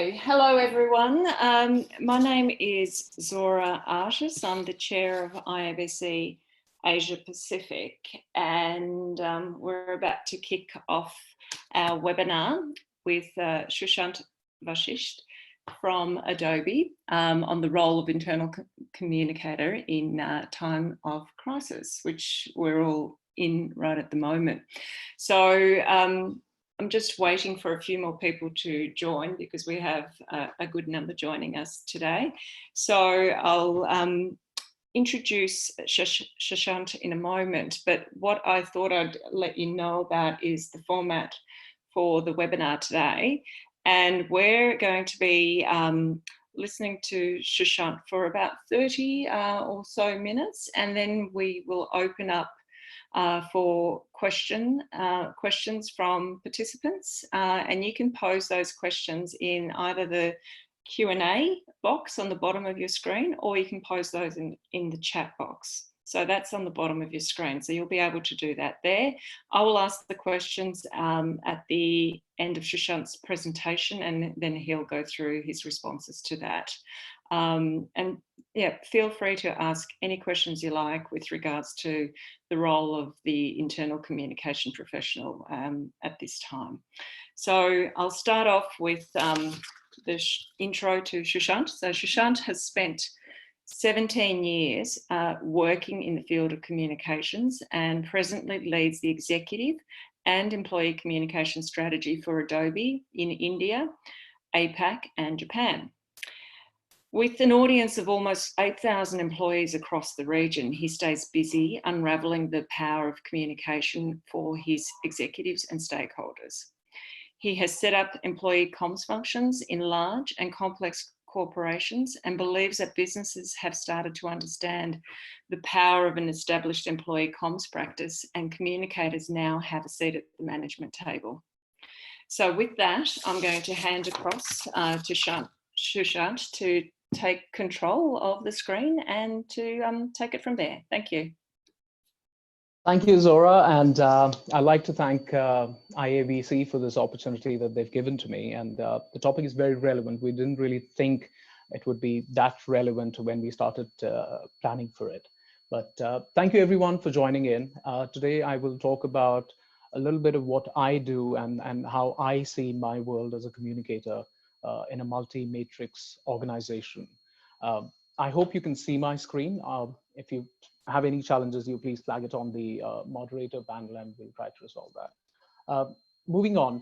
Okay, hello everyone. My name is Zora Artis. I'm the chair of IABC Asia Pacific, and we're about to kick off our webinar with Sushant Vashisht from Adobe on the role of Internal Communicator in time of crisis, which we're all in right at the moment. So I'm just waiting for a few more people to join because we have a good number joining us today. So I'll introduce Sushant in a moment, but what I thought I'd let you know about is the format for the webinar today. And we're going to be listening to Sushant for about 30 or so minutes, and then we will open up for questions from participants, and you can pose those questions in either the Q&A box on the bottom of your screen, or you can pose those in the chat box. So that's on the bottom of your screen, so you'll be able to do that there. I will ask the questions at the end of Sushant's presentation, and then he'll go through his responses to that. And yeah, feel free to ask any questions you like with regards to the role of the internal communication professional at this time. So I'll start off with the intro to Sushant. So Sushant has spent 17 years working in the field of communications and presently leads the executive and employee communication strategy for Adobe in India, APAC and Japan. With an audience of almost 8,000 employees across the region, he stays busy unravelling the power of communication for his executives and stakeholders. He has set up employee comms functions in large and complex corporations and believes that businesses have started to understand the power of an established employee comms practice, and communicators now have a seat at the management table. So with that, I'm going to hand across to Sushant to take control of the screen and to take it from there. Thank you. Thank you, Zora, and I'd like to thank IABC for this opportunity that they've given to me. And the topic is very relevant. We didn't really think it would be that relevant when we started planning for it. But thank you everyone for joining in. Today I will talk about a little bit of what I do and how I see my world as a communicator in a multi-matrix organization. I hope you can see my screen. If you have any challenges, you please flag it on the moderator panel and we'll try to resolve that. Moving on.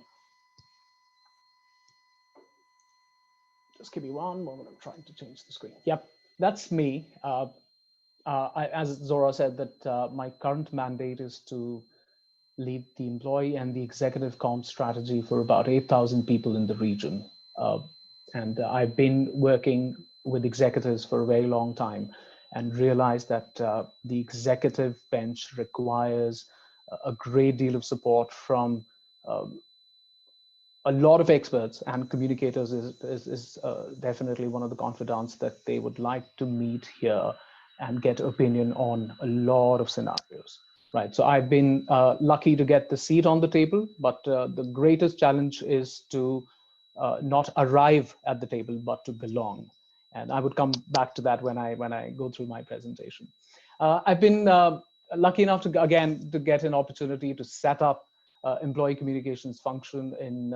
Just give me one moment, I'm trying to change the screen. Yep, that's me. As Zora said, that my current mandate is to lead the employee and the executive comm strategy for about 8,000 people in the region. And I've been working with executives for a very long time and realized that the executive bench requires a great deal of support from a lot of experts, and communicators is definitely one of the confidants that they would like to meet here and get opinion on a lot of scenarios. Right, so I've been lucky to get the seat on the table, but the greatest challenge is to not arrive at the table, but to belong. And I would come back to that when I go through my presentation. I've been lucky enough to get an opportunity to set up employee communications function in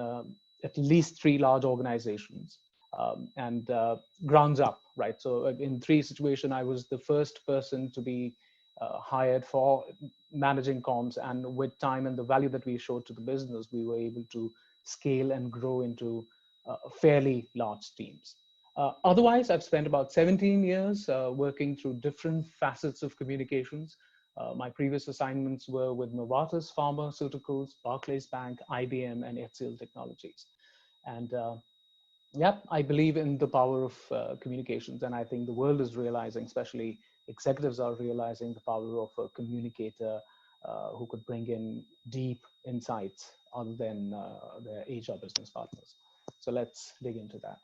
at least 3 large organizations and grounds up, right? So in 3 situations, I was the first person to be hired for managing comms, and with time and the value that we showed to the business, we were able to scale and grow into fairly large teams. Otherwise, I've spent about 17 years working through different facets of communications. My previous assignments were with Novartis Pharmaceuticals, Barclays Bank, IBM, and HCL Technologies. And yeah, I believe in the power of communications, and I think the world is realizing, especially executives are realizing, the power of a communicator who could bring in deep insights other than their HR business partners. So let's dig into that.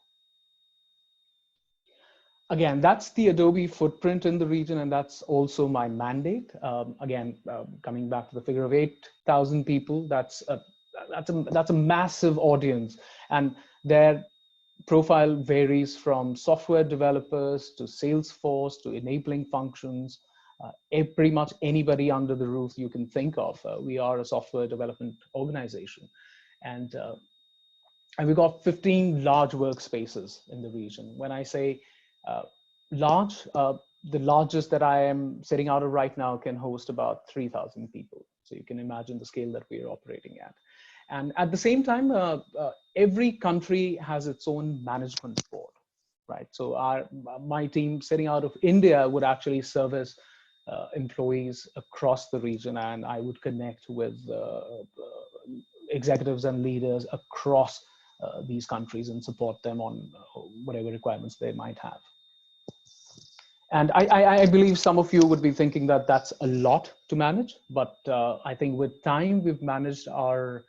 Again, that's the Adobe footprint in the region, and that's also my mandate. Coming back to the figure of 8,000 people, that's a massive audience, and profile varies from software developers to Salesforce to enabling functions. Pretty much anybody under the roof you can think of. We are a software development organization. And we've got 15 large workspaces in the region. When I say large, the largest that I am sitting out of right now can host about 3,000 people. So you can imagine the scale that we are operating at. And at the same time, every country has its own management board, right? So my team sitting out of India would actually service employees across the region, and I would connect with executives and leaders across these countries and support them on whatever requirements they might have. And I believe some of you would be thinking that that's a lot to manage, but I think with time we've managed our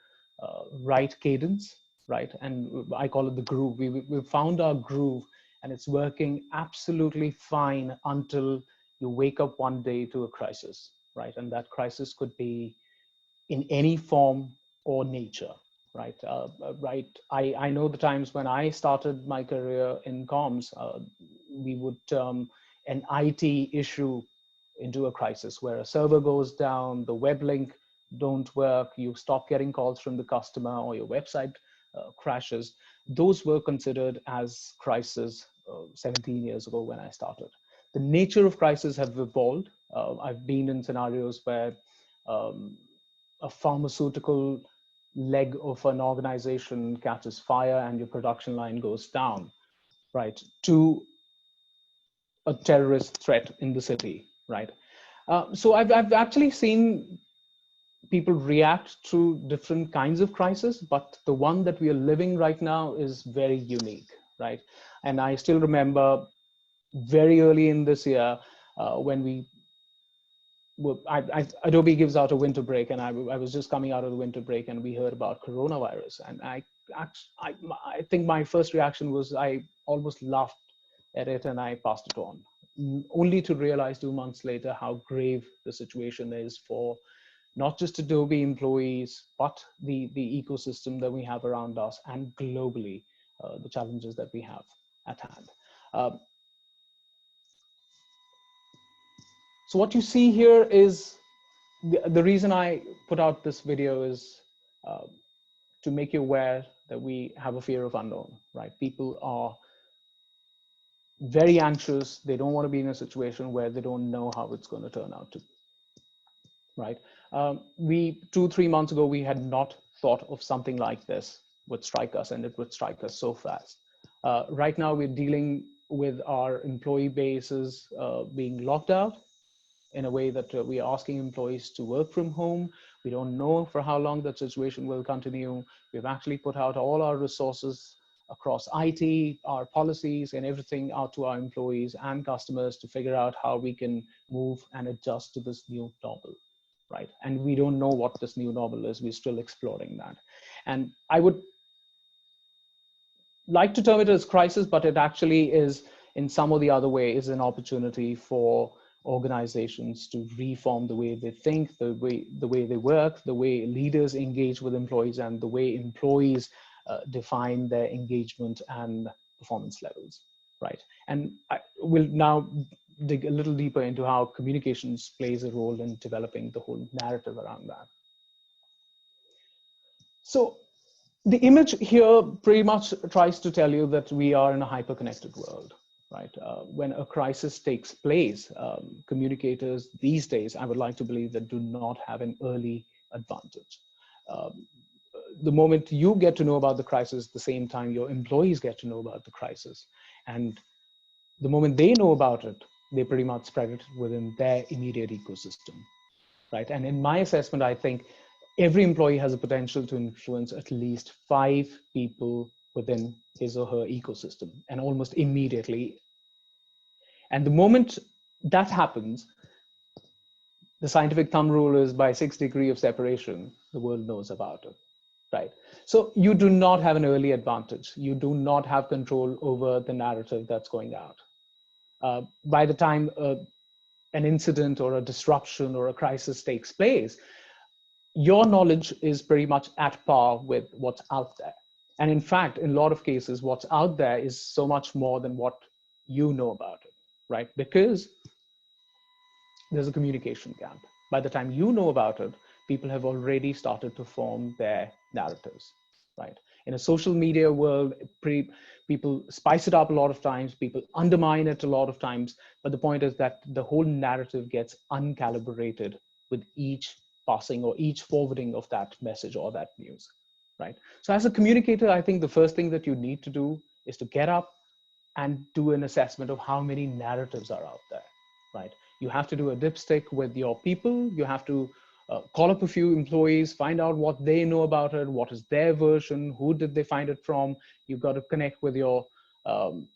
right cadence, right? And I call it the groove. We've found our groove, and it's working absolutely fine until you wake up one day to a crisis, right? And that crisis could be in any form or nature, right? I know the times when I started my career in comms, we would turn an IT issue into a crisis where a server goes down, the web link don't work, you stop getting calls from the customer, or your website crashes. Those were considered as crises 17 years ago when I started. The nature of crises have evolved. I've been in scenarios where a pharmaceutical leg of an organization catches fire and your production line goes down, right, to a terrorist threat in the city, right? So I've actually seen people react to different kinds of crises, but the one that we are living right now is very unique, right? And I still remember very early in this year when Adobe gives out a winter break, and I was just coming out of the winter break, and we heard about coronavirus, and I think my first reaction was I almost laughed at it and I passed it on, only to realize 2 months later how grave the situation is for not just Adobe employees, but the ecosystem that we have around us, and globally, the challenges that we have at hand. So what you see here is, the reason I put out this video is to make you aware that we have a fear of unknown, right? People are very anxious. They don't want to be in a situation where they don't know how it's going to turn out to be, right? 2-3 months ago, we had not thought of something like this would strike us, and it would strike us so fast. Right now, we're dealing with our employee bases being locked out in a way that we are asking employees to work from home. We don't know for how long that situation will continue. We've actually put out all our resources across IT, our policies, and everything out to our employees and customers to figure out how we can move and adjust to this new normal, right? And we don't know what this new normal is. We're still exploring that. And I would like to term it as crisis, but it actually is, in some or the other way, is an opportunity for organizations to reform the way they think, the way they work, the way leaders engage with employees, and the way employees define their engagement and performance levels, right? And I will now dig a little deeper into how communications plays a role in developing the whole narrative around that. So the image here pretty much tries to tell you that we are in a hyper-connected world, right? When a crisis takes place, communicators these days, I would like to believe, that do not have an early advantage. The moment you get to know about the crisis, the same time your employees get to know about the crisis. And the moment they know about it, they pretty much spread it within their immediate ecosystem, right? And in my assessment, I think every employee has a potential to influence at least 5 people within his or her ecosystem, and almost immediately. And the moment that happens, the scientific thumb rule is by 6 degrees of separation, the world knows about it, right? So you do not have an early advantage. You do not have control over the narrative that's going out. By the time an incident or a disruption or a crisis takes place, your knowledge is pretty much at par with what's out there. And in fact, in a lot of cases, what's out there is so much more than what you know about it, right? Because there's a communication gap. By the time you know about it, people have already started to form their narratives, right? In a social media world, people spice it up a lot of times, people undermine it a lot of times, but the point is that the whole narrative gets uncalibrated with each passing or each forwarding of that message or that news, right? So as a communicator, I think the first thing that you need to do is to get up and do an assessment of how many narratives are out there, right? You have to do a dipstick with your people. You have to call up a few employees, find out what they know about it, what is their version, who did they find it from. You've got to connect with your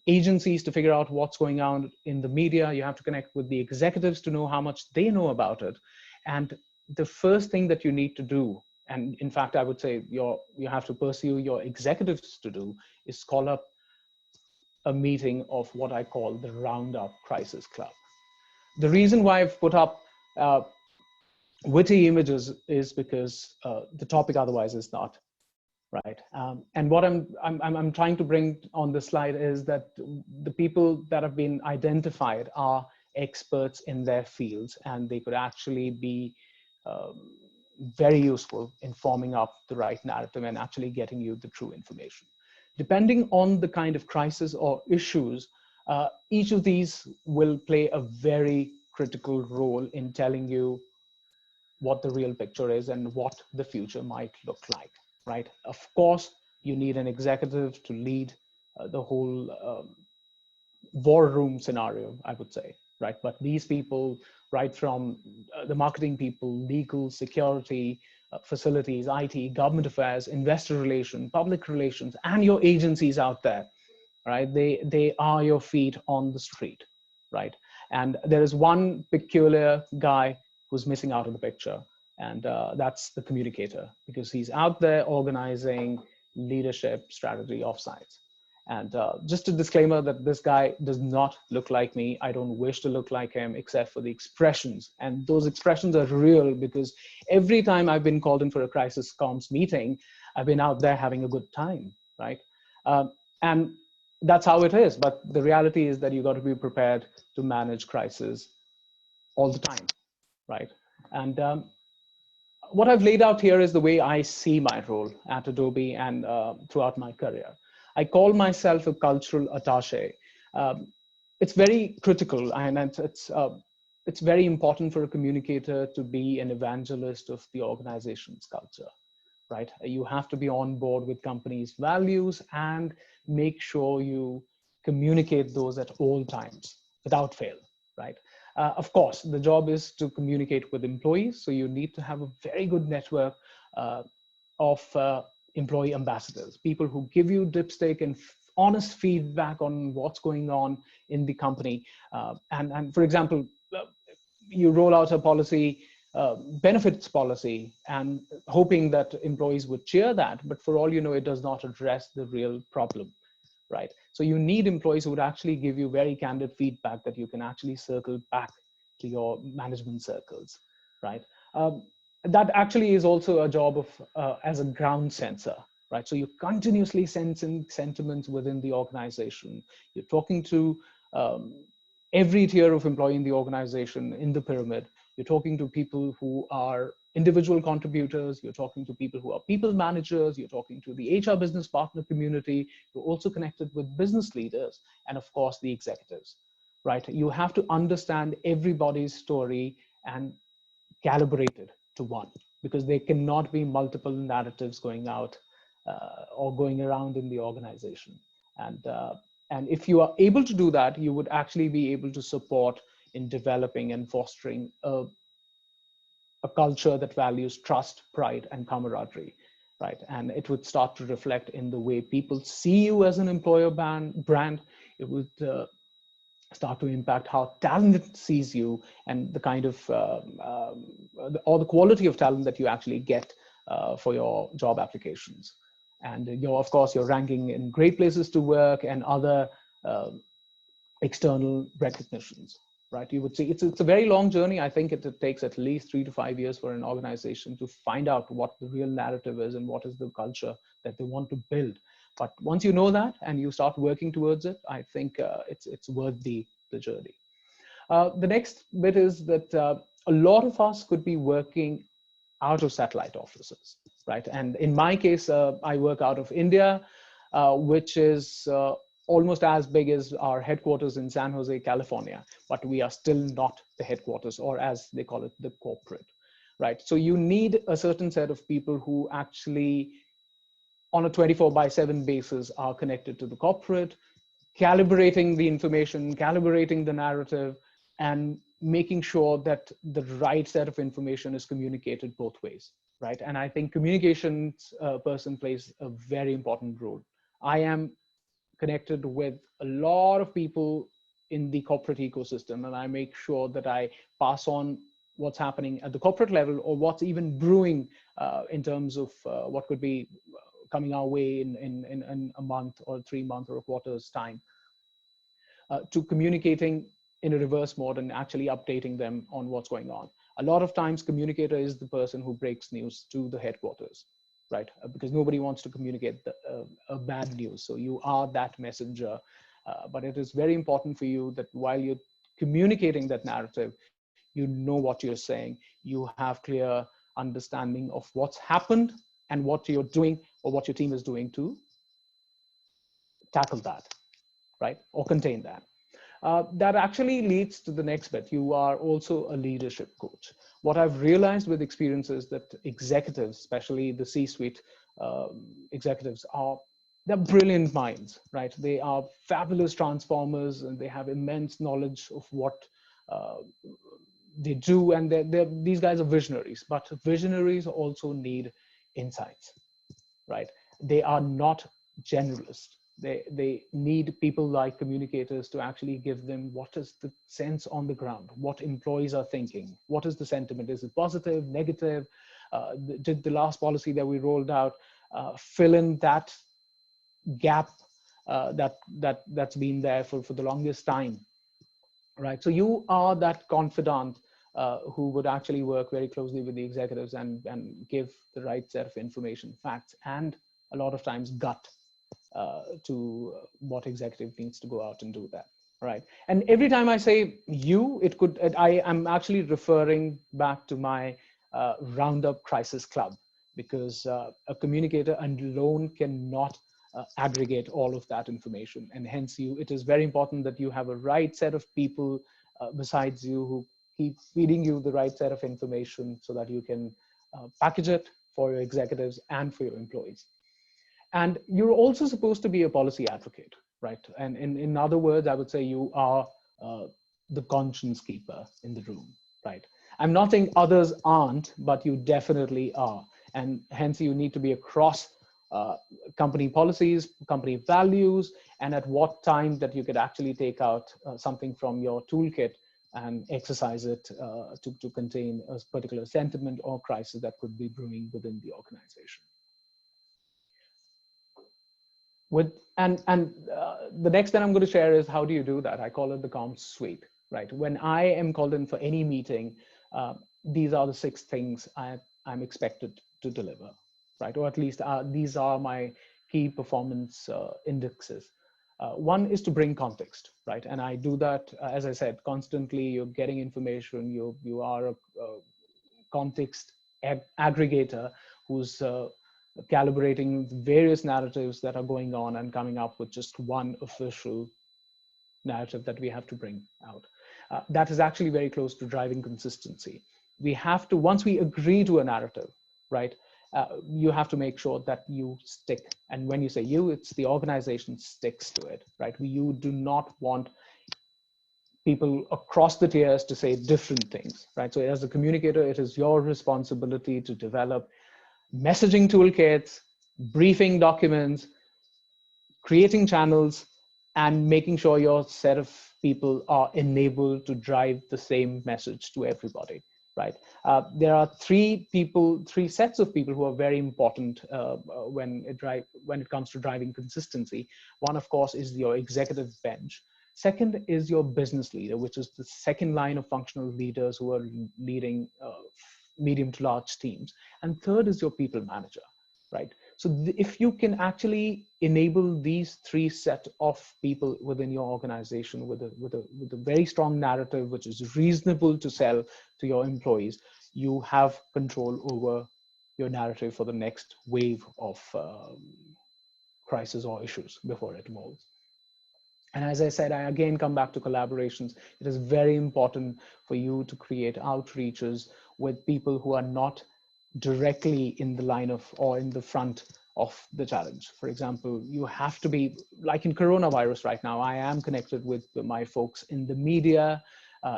agencies to figure out what's going on in the media. You have to connect with the executives to know how much they know about it. And the first thing that you need to do, and in fact, I would say you have to pursue your executives to do, is call up a meeting of what I call the Roundup Crisis Club. The reason why I've put up witty images is because the topic otherwise is not, right? And what I'm trying to bring on this slide is that the people that have been identified are experts in their fields, and they could actually be very useful in forming up the right narrative and actually getting you the true information. Depending on the kind of crisis or issues, each of these will play a very critical role in telling you what the real picture is and what the future might look like, right? Of course, you need an executive to lead the whole war room scenario, I would say, right? But these people, right from the marketing people, legal, security, facilities, IT, government affairs, investor relations, public relations, and your agencies out there, right? They are your feet on the street, right? And there is one peculiar guy who's missing out of the picture, and that's the communicator, because he's out there organizing leadership strategy offsites. And just a disclaimer that this guy does not look like me. I don't wish to look like him, except for the expressions. And those expressions are real, because every time I've been called in for a crisis comms meeting, I've been out there having a good time, right? And that's how it is. But the reality is that you got to be prepared to manage crisis all the time, right? And what I've laid out here is the way I see my role at Adobe and throughout my career. I call myself a cultural attaché. It's very critical, and it's very important for a communicator to be an evangelist of the organization's culture, right? You have to be on board with companies' values and make sure you communicate those at all times without fail, right? Of course, the job is to communicate with employees. So you need to have a very good network of employee ambassadors, people who give you dipstick and honest feedback on what's going on in the company. And for example, you roll out a policy, benefits policy, and hoping that employees would cheer that. But for all you know, it does not address the real problem, right? So you need employees who would actually give you very candid feedback that you can actually circle back to your management circles, right? That actually is also a job of as a ground sensor, right? So you're continuously sensing sentiments within the organization. You're talking to every tier of employee in the organization, in the pyramid. You're talking to people who are individual contributors. You're talking to people who are people managers. You're talking to the HR business partner community. You're also connected with business leaders and, of course, the executives, right? You have to understand everybody's story and calibrate it to one, because there cannot be multiple narratives going out or going around in the organization. And if you are able to do that, you would actually be able to support in developing and fostering a culture that values trust, pride, and camaraderie, right? And it would start to reflect in the way people see you as an employer brand. It would start to impact how talent sees you and the kind of, or the quality of talent that you actually get for your job applications. And of course, you're ranking in great places to work and other external recognitions, right? You would see it's a very long journey. I think it takes at least 3 to 5 years for an organization to find out what the real narrative is and what is the culture that they want to build. But once you know that and you start working towards it, I think it's worth the journey. The next bit is that a lot of us could be working out of satellite offices, right? And in my case, I work out of India, which is almost as big as our headquarters in San Jose, California, but we are still not the headquarters, or as they call it, the corporate, right? So you need a certain set of people who actually on a 24/7 basis are connected to the corporate, calibrating the information, calibrating the narrative, and making sure that the right set of information is communicated both ways, right? And I think communications person plays a very important role. I am connected with a lot of people in the corporate ecosystem, and I make sure that I pass on what's happening at the corporate level, or what's even brewing in terms of what could be coming our way in a month or 3 months or a quarter's time, to communicating in a reverse mode and actually updating them on what's going on. A lot of times communicator is the person who breaks news to the headquarters, right? Because nobody wants to communicate a bad news. So you are that messenger. But it is very important for you that while you're communicating that narrative, you know what you're saying, you have clear understanding of what's happened and what you're doing or what your team is doing to tackle that, right? Or contain that. That actually leads to the next bit. You are also a leadership coach. What I've realized with experience is that executives, especially the C-suite executives, they're brilliant minds, right? They are fabulous transformers, and they have immense knowledge of what they do. And these guys are visionaries, but visionaries also need insights, right? They are not generalists. They need people like communicators to actually give them what is the sense on the ground, what employees are thinking, what is the sentiment, is it positive, negative, did the last policy that we rolled out fill in that gap that's been there for the longest time, right? So you are that confidant who would actually work very closely with the executives and give the right set of information, facts, and a lot of times gut to what executive needs to go out and do that, right? And every time I say you, I am actually referring back to my Roundup Crisis Club, because a communicator alone cannot aggregate all of that information. And hence it is very important that you have a right set of people besides you who keep feeding you the right set of information so that you can package it for your executives and for your employees. And you're also supposed to be a policy advocate, right? And in other words, I would say you are the conscience keeper in the room, right? I'm not saying others aren't, but you definitely are. And hence you need to be across company policies, company values, and at what time that you could actually take out something from your toolkit and exercise it to contain a particular sentiment or crisis that could be brewing within the organization. The next that I'm going to share is how do you do that? I call it the comms suite, right? When I am called in for any meeting, these are the 6 things I'm expected to deliver, right? Or at least these are my key performance indexes. One is to bring context, right? And I do that, as I said, constantly. You're getting information. You are a context aggregator who's calibrating various narratives that are going on and coming up with just one official narrative that we have to bring out. That is actually very close to driving consistency. We have to, once we agree to a narrative, right, you have to make sure that you stick. And when you say you, it's the organization sticks to it, right? You do not want people across the tiers to say different things, right? So as a communicator, it is your responsibility to develop messaging toolkits, briefing documents, creating channels, and making sure your set of people are enabled to drive the same message to everybody, right? There are 3 sets of people who are very important when it comes to driving consistency. One, of course, is your executive bench. Second is your business leader, which is the second line of functional leaders who are leading medium to large teams. And third is your people manager, right? So if you can actually enable these three set of people within your organization with a very strong narrative, which is reasonable to sell to your employees, you have control over your narrative for the next wave of crisis or issues before it evolves. And as I said, I again come back to collaborations. It is very important for you to create outreaches with people who are not directly in the line of or in the front of the challenge. For example, you have to be, like in coronavirus right now, I am connected with my folks in the media,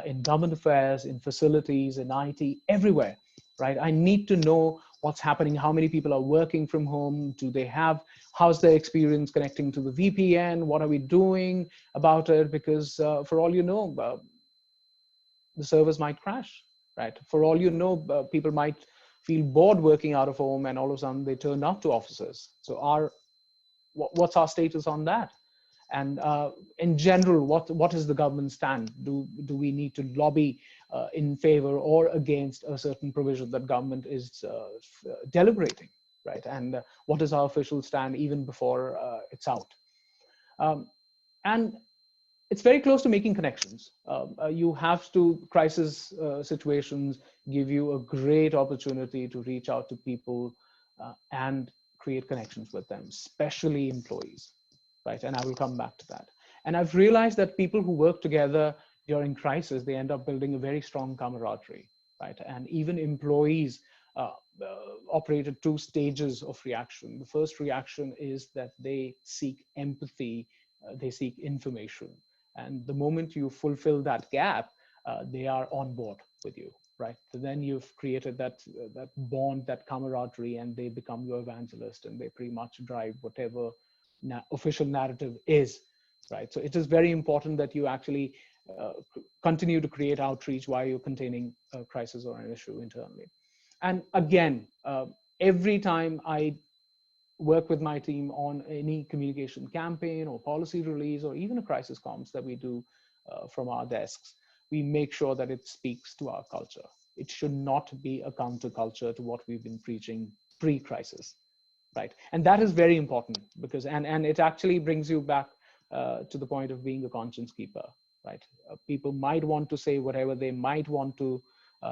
in government affairs, in facilities, in IT, everywhere, right? I need to know what's happening, how many people are working from home, do they have, how's their experience connecting to the VPN, what are we doing about it? Because for all you know, the servers might crash, right? For all you know, people might feel bored working out of home and all of a sudden they turn up to offices. So what's our status on that? And in general, what is the government stand? Do we need to lobby in favor or against a certain provision that government is deliberating, right? And what is our official stand even before it's out? And it's very close to making connections. You have to, crisis situations give you a great opportunity to reach out to people and create connections with them, especially employees, right? And I will come back to that. And I've realized that people who work together during crisis, they end up building a very strong camaraderie, right? And even employees operate at two stages of reaction. The first reaction is that they seek empathy, they seek information. And the moment you fulfill that gap, they are on board with you, right? So then you've created that bond, that camaraderie, and they become your evangelist, and they pretty much drive whatever official narrative is, right? So it is very important that you actually continue to create outreach while you're containing a crisis or an issue internally. And again, every time I work with my team on any communication campaign or policy release or even a crisis comms that we do from our desks, we make sure that it speaks to our culture. It should not be a counterculture to what we've been preaching pre-crisis, right? And that is very important because, and it actually brings you back to the point of being a conscience keeper, right? People might want to say whatever they might want to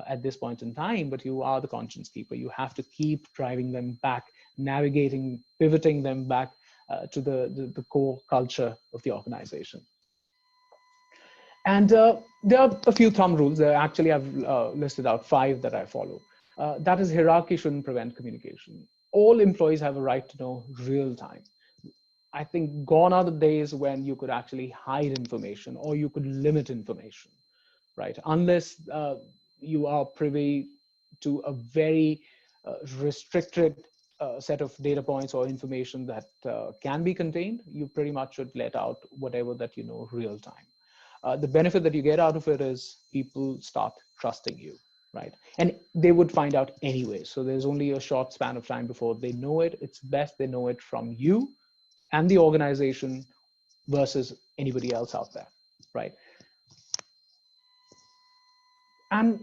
at this point in time, but you are the conscience keeper. You have to keep driving them back, navigating, pivoting them back to the core culture of the organization. And there are a few thumb rules. Actually, I've listed out 5 that I follow. That is, hierarchy shouldn't prevent communication. All employees have a right to know real time. I think gone are the days when you could actually hide information or you could limit information, right? Unless you are privy to a very restricted set of data points or information that can be contained, you pretty much should let out whatever that you know real time. The benefit that you get out of it is people start trusting you, right? And they would find out anyway. So there's only a short span of time before they know it. It's best they know it from you and the organization versus anybody else out there, right? And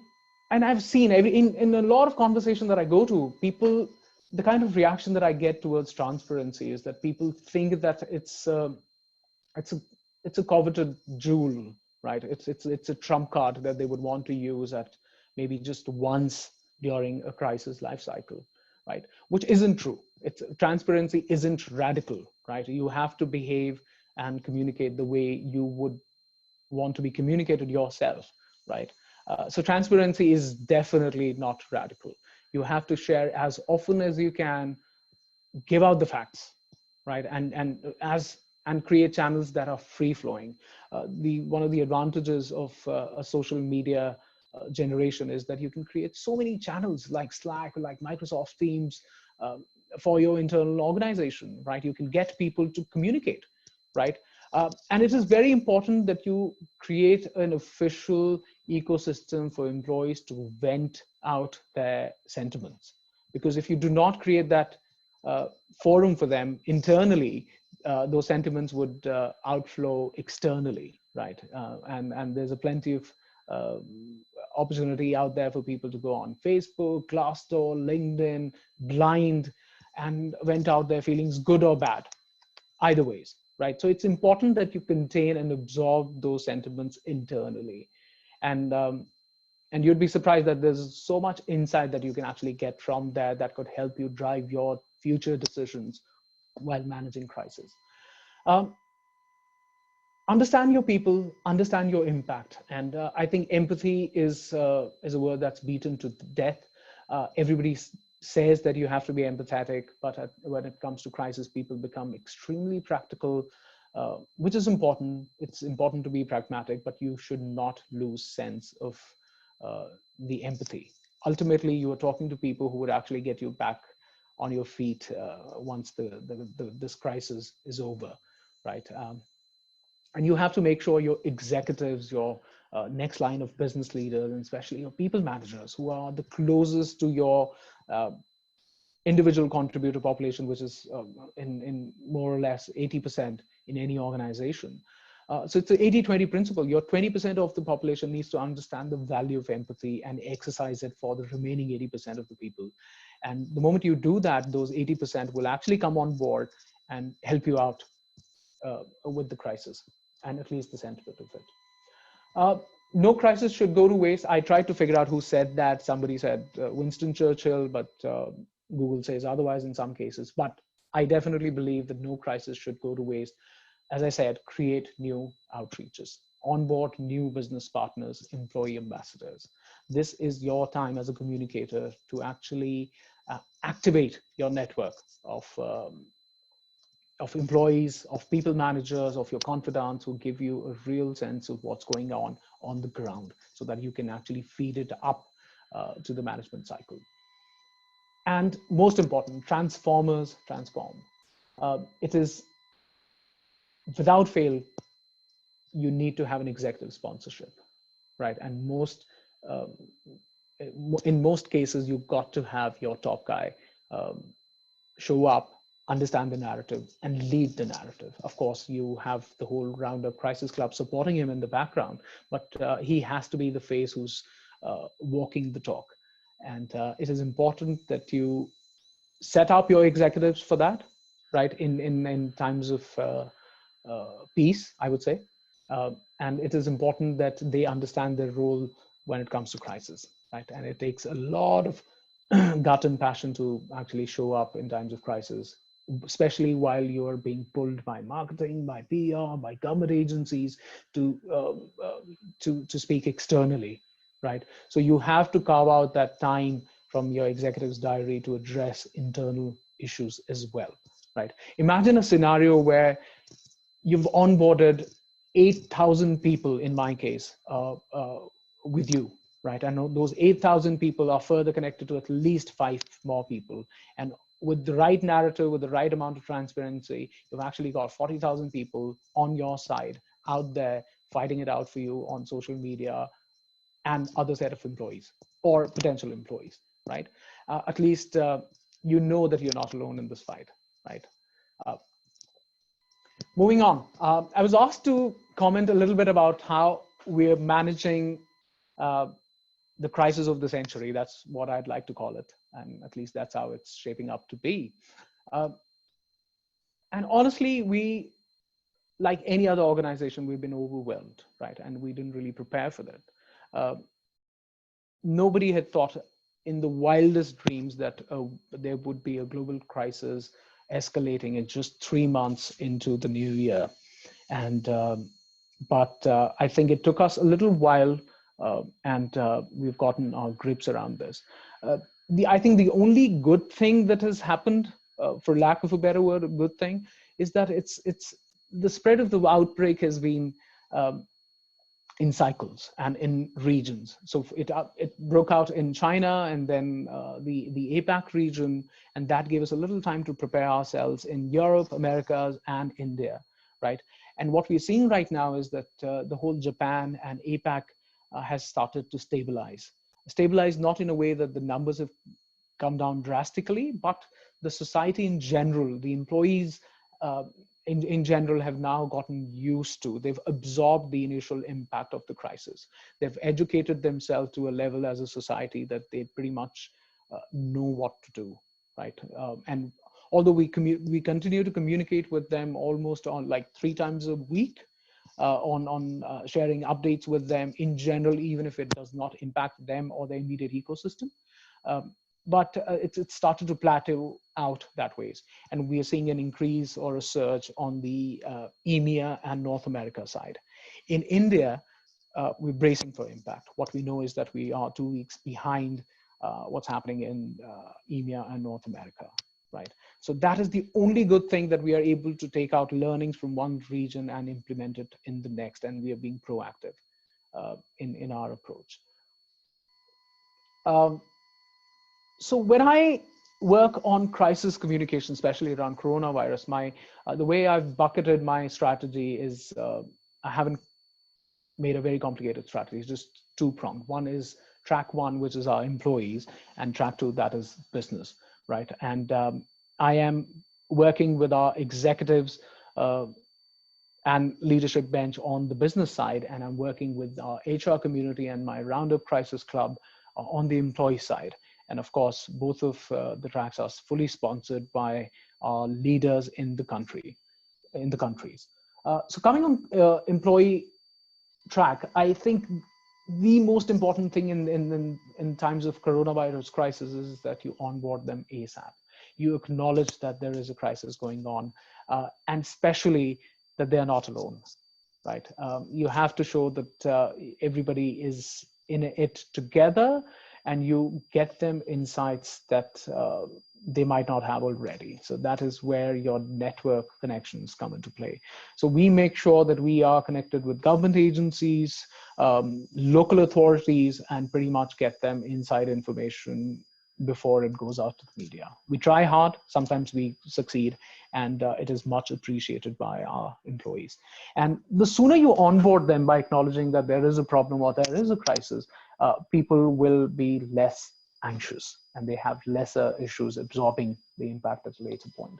I've seen in a lot of conversation that I go to, people, the kind of reaction that I get towards transparency is that people think that it's a coveted jewel, right? It's a trump card that they would want to use at maybe just once during a crisis life cycle, right? Which isn't true. Transparency isn't radical, right? You have to behave and communicate the way you would want to be communicated yourself, right? So transparency is definitely not radical. You have to share as often as you can, give out the facts, right? And create channels that are free flowing. One of the advantages of a social media generation is that you can create so many channels like Slack, like Microsoft Teams for your internal organization, right? You can get people to communicate, right? And it is very important that you create an official ecosystem for employees to vent out their sentiments. Because if you do not create that forum for them internally, those sentiments would outflow externally, right? And there's a plenty of opportunity out there for people to go on Facebook, Glassdoor, LinkedIn, Blind, and went out there feelings good or bad, either ways, right? So it's important that you contain and absorb those sentiments internally. And you'd be surprised that there's so much insight that you can actually get from there that could help you drive your future decisions while managing crisis. Um, Understand your people, understand your impact, and I think empathy is a word that's beaten to death. Everybody says that you have to be empathetic, but when it comes to crisis, people become extremely practical, which is important. It's important to be pragmatic, but you should not lose sense of the empathy. Ultimately, you are talking to people who would actually get you back on your feet once this crisis is over, right? And you have to make sure your executives, your next line of business leaders, and especially your people managers, who are the closest to your individual contributor population, which is in more or less 80% in any organization. So it's the 80-20 principle. Your 20% of the population needs to understand the value of empathy and exercise it for the remaining 80% of the people. And the moment you do that, those 80% will actually come on board and help you out with the crisis, and at least the sentiment of it. No crisis should go to waste. I tried to figure out who said that. Somebody said Winston Churchill, but Google says otherwise in some cases. But I definitely believe that no crisis should go to waste. As I said, create new outreaches, onboard new business partners, employee ambassadors. This is your time as a communicator to actually activate your network of employees, of people managers, of your confidants who give you a real sense of what's going on the ground, so that you can actually feed it up to the management cycle. And most important, transformers transform. It is without fail, you need to have an executive sponsorship, right? And in most cases, you've got to have your top guy show up, understand the narrative, and lead the narrative. Of course, you have the whole Roundup Crisis Club supporting him in the background, but he has to be the face who's walking the talk. And it is important that you set up your executives for that, right? In times of peace, I would say. And it is important that they understand their role when it comes to crisis, right? And it takes a lot of gut and passion to actually show up in times of crisis, especially while you're being pulled by marketing, by PR, by government agencies to speak externally, right? So you have to carve out that time from your executive's diary to address internal issues as well, right? Imagine a scenario where you've onboarded 8,000 people, in my case, with you, right? And those 8,000 people are further connected to at least 5 more people. And with the right narrative, with the right amount of transparency, you've actually got 40,000 people on your side out there fighting it out for you on social media and other set of employees or potential employees, right? At least you know that you're not alone in this fight, right? Moving on, I was asked to comment a little bit about how we're managing the crisis of the century. That's what I'd like to call it. And at least that's how it's shaping up to be. And honestly, we, like any other organization, we've been overwhelmed, right? And we didn't really prepare for that. Nobody had thought in the wildest dreams that there would be a global crisis escalating in just 3 months into the new year. And but I think it took us a little while, and we've gotten our grips around this. I think the only good thing that has happened, for lack of a better word, a good thing, is that it's the spread of the outbreak has been in cycles and in regions. So it broke out in China and then the APAC region, and that gave us a little time to prepare ourselves in Europe, Americas, and India, right? And what we're seeing right now is that the whole Japan and APAC has started to stabilize. Stabilize not in a way that the numbers have come down drastically, but the society in general, the employees in general have now gotten used to, they've absorbed the initial impact of the crisis. They've educated themselves to a level as a society that they pretty much know what to do, right? And although we continue to communicate with them almost on like 3 times a week, on sharing updates with them in general, even if it does not impact them or their immediate ecosystem. But it's started to plateau out that ways. And we are seeing an increase or a surge on the EMEA and North America side. In India, we're bracing for impact. What we know is that we are 2 weeks behind what's happening in EMEA and North America, right? So that is the only good thing, that we are able to take out learnings from one region and implement it in the next, and we are being proactive in our approach. So when I work on crisis communication, especially around coronavirus, the way I've bucketed my strategy is I haven't made a very complicated strategy. It's just 2-pronged. One is track 1, which is our employees, and track 2, that is business, right? And I am working with our executives and leadership bench on the business side, and I'm working with our HR community and my Roundup Crisis Club on the employee side. And of course, both of the tracks are fully sponsored by our leaders in the countries. So coming on employee track, I think the most important thing in times of coronavirus crisis is that you onboard them ASAP. You acknowledge that there is a crisis going on, and especially that they are not alone, right? You have to show that everybody is in it together, and you get them insights that they might not have already. So that is where your network connections come into play. So we make sure that we are connected with government agencies, local authorities, and pretty much get them inside information before it goes out to the media. We try hard, sometimes we succeed, and it is much appreciated by our employees. And the sooner you onboard them by acknowledging that there is a problem or there is a crisis, people will be less anxious, and they have lesser issues absorbing the impact at a later point.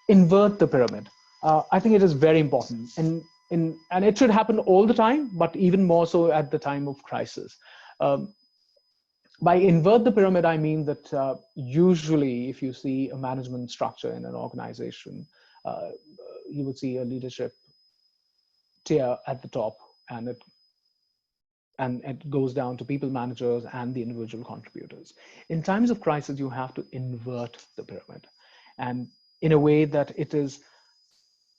Invert the pyramid. I think it is very important, and it should happen all the time, but even more so at the time of crisis. By invert the pyramid, I mean that usually if you see a management structure in an organization, you would see a leadership tier at the top, and it goes down to people managers and the individual contributors. In times of crisis, you have to invert the pyramid, and in a way that it is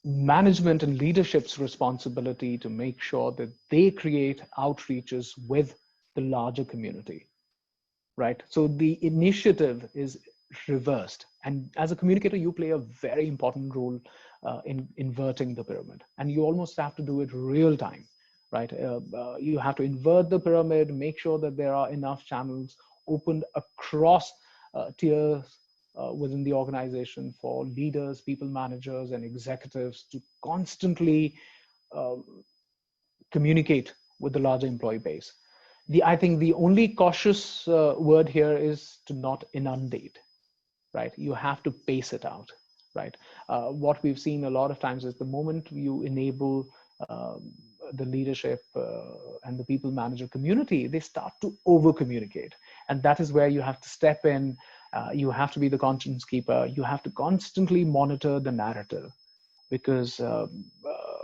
management and leadership's responsibility to make sure that they create outreaches with the larger community, right? So the initiative is reversed, and as a communicator, you play a very important role in inverting the pyramid, and you almost have to do it real time, right? You have to invert the pyramid, make sure that there are enough channels opened across tiers within the organization for leaders, people managers, and executives to constantly communicate with the larger employee base. I think the only cautious word here is to not inundate, right? You have to pace it out, right? What we've seen a lot of times is the moment you enable the leadership and the people manager community, they start to over communicate. And that is where you have to step in. You have to be the conscience keeper. You have to constantly monitor the narrative, because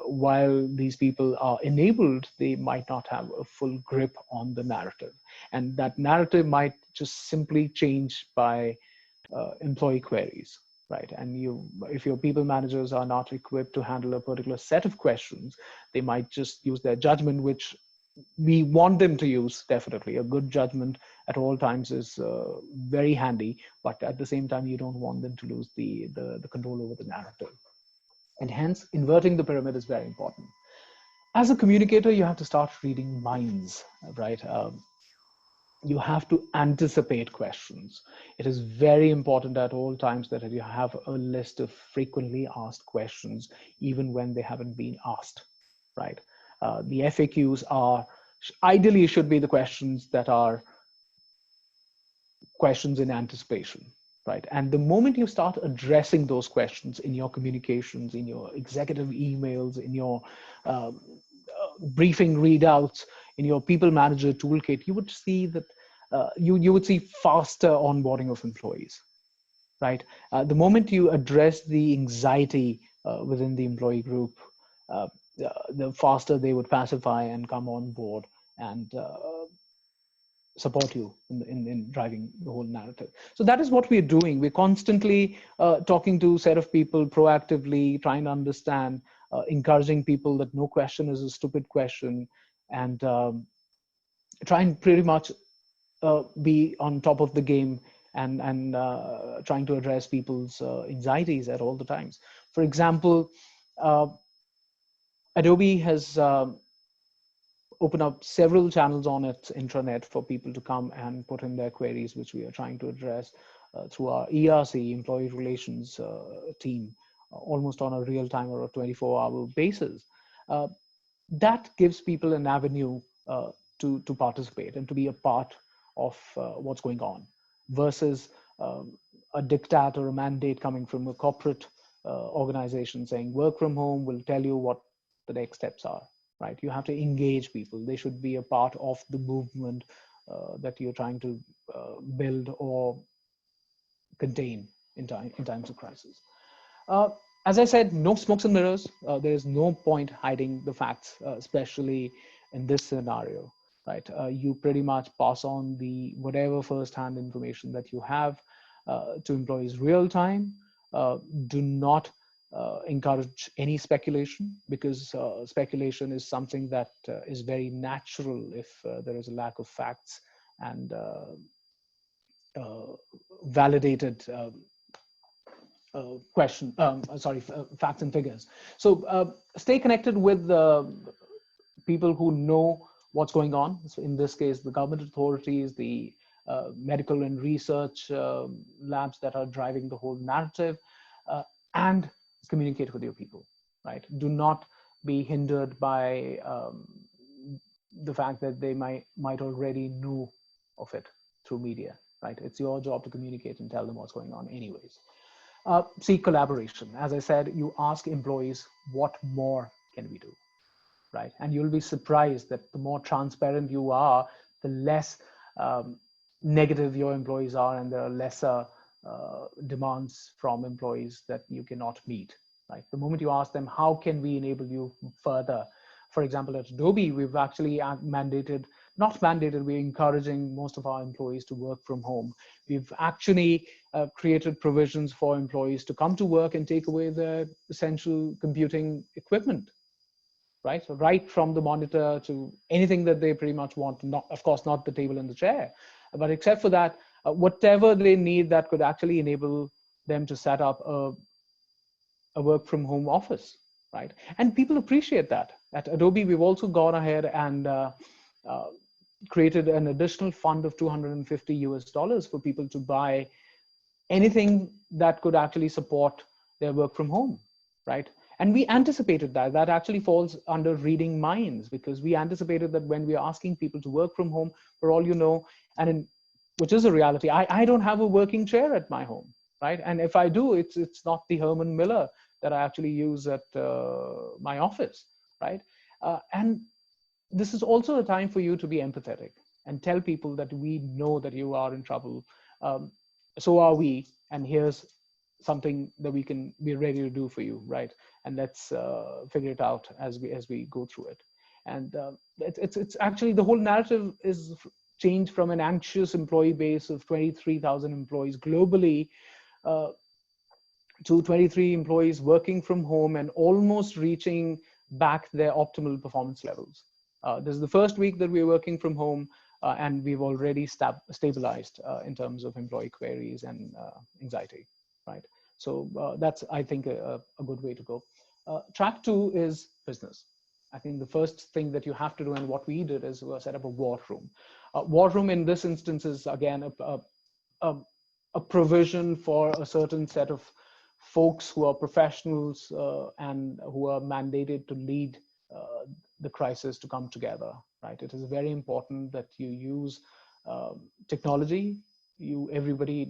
while these people are enabled, they might not have a full grip on the narrative. And that narrative might just simply change by employee queries, right? And if your people managers are not equipped to handle a particular set of questions, they might just use their judgment, which we want them to use. Definitely a good judgment at all times is very handy, but at the same time, you don't want them to lose the control over the narrative. And hence, inverting the pyramid is very important. As a communicator, you have to start reading minds, right? You have to anticipate questions. It is very important at all times that you have a list of frequently asked questions, even when they haven't been asked, right? The FAQs ideally should be the questions that are questions in anticipation, right? And the moment you start addressing those questions in your communications, in your executive emails, in your briefing readouts, in your people manager toolkit, you would see that you would see faster onboarding of employees, right? The moment you address the anxiety within the employee group, the faster they would pacify and come on board and support you in driving the whole narrative. So that is what we're doing. We're constantly talking to a set of people proactively, trying to understand, encouraging people that no question is a stupid question, and trying pretty much be on top of the game and trying to address people's anxieties at all the times. For example, uh, Adobe has opened up several channels on its intranet for people to come and put in their queries, which we are trying to address through our ERC, employee relations team, almost on a real time or a 24-hour basis. Uh, that gives people an avenue to participate and to be a part of what's going on, versus a diktat or a mandate coming from a corporate organization saying work from home, will tell you what the next steps are, right? You have to engage people. They should be a part of the movement that you're trying to build or contain in times of crisis. Uh, as I said, no smokes and mirrors. There is no point hiding the facts, especially in this scenario, right? You pretty much pass on the whatever first-hand information that you have to employees real time. Do not encourage any speculation, because speculation is something that is very natural if there is a lack of facts and validated facts and figures. So stay connected with people who know what's going on. So in this case, the government authorities, the medical and research labs that are driving the whole narrative, and communicate with your people, right? Do not be hindered by the fact that they might already know of it through media, right? It's your job to communicate and tell them what's going on anyways. Seek collaboration. As I said, you ask employees, what more can we do, right? And you'll be surprised that the more transparent you are, the less negative your employees are, and there are lesser demands from employees that you cannot meet, right? The moment you ask them, how can we enable you further? For example, at Adobe, we've actually not mandated, we're encouraging most of our employees to work from home. We've actually created provisions for employees to come to work and take away their essential computing equipment, right? So right from the monitor to anything that they pretty much want, not, of course, not the table and the chair, but except for that, whatever they need that could actually enable them to set up a work from home office, right? And people appreciate that. At Adobe, we've also gone ahead and created an additional fund of $250 for people to buy anything that could actually support their work from home, right? And we anticipated that. That actually falls under reading minds, because we anticipated that when we are asking people to work from home, for all you know, which is a reality, I don't have a working chair at my home, right? And if I do, it's not the Herman Miller that I actually use at my office, right? And this is also a time for you to be empathetic and tell people that we know that you are in trouble. So are we, and here's something that we're ready to do for you, right? And let's figure it out as we go through it. And it's actually, the whole narrative is changed from an anxious employee base of 23,000 employees globally to 23 employees working from home and almost reaching back their optimal performance levels. This is the first week that we're working from home, and we've already stabilized in terms of employee queries and anxiety, right? So that's, I think, a good way to go. Track 2 is business. I think the first thing that you have to do, and what we did, is set up a war room. War room in this instance is, again, a provision for a certain set of folks who are professionals and who are mandated to lead the crisis to come together, right? It is very important that you use technology. Everybody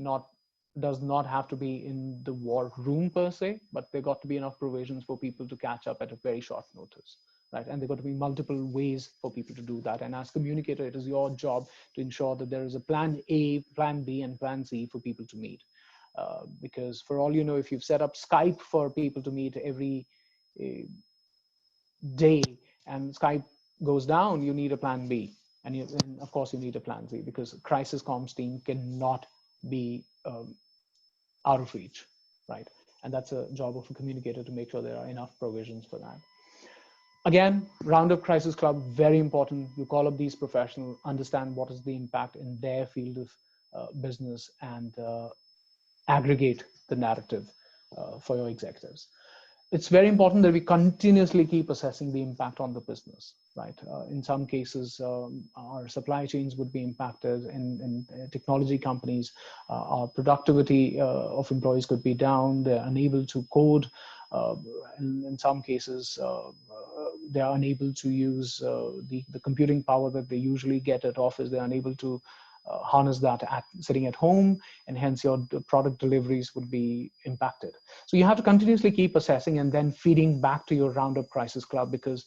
does not have to be in the war room per se, but there got to be enough provisions for people to catch up at a very short notice, right? And there got to be multiple ways for people to do that. And as communicator, it is your job to ensure that there is a plan A, plan B, and plan C for people to meet. because for all you know, if you've set up Skype for people to meet every day and Skype goes down, you need a plan B. And of course, you need a plan Z, because a crisis comms team cannot be out of reach, right? And that's a job of a communicator to make sure there are enough provisions for that. Again, Roundup Crisis Club, very important. You call up these professionals, understand what is the impact in their field of business, and aggregate the narrative for your executives. It's very important that we continuously keep assessing the impact on the business, right? In some cases, our supply chains would be impacted. In technology companies, our productivity of employees could be down. They're unable to code. In some cases, they are unable to use the computing power that they usually get at office. They're unable to harness that sitting at home, and hence your product deliveries would be impacted. So you have to continuously keep assessing and then feeding back to your Roundup Crisis Club, because